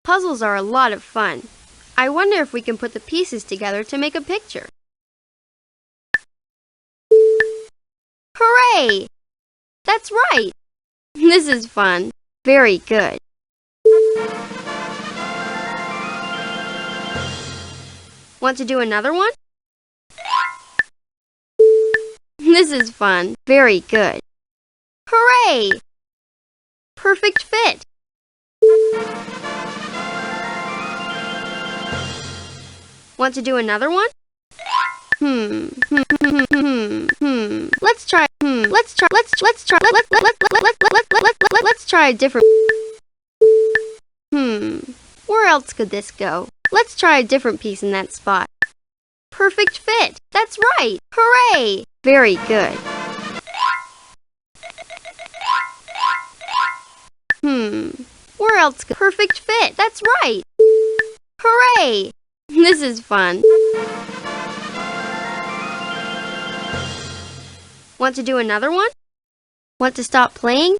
Puzzles are a lot of fun. I wonder if we can put the pieces together to make a picture. Hooray! That's right! This is fun. Very good. Want to do another one? This is fun. Very good. Hooray! Perfect fit. Want to do another one? Let's try a different. Where else could this go? Let's try a different piece in that spot. Perfect fit. That's right. Hooray! Very good. Where else could... Perfect fit. That's right. Hooray! This is fun. Want to do another one? Want to stop playing?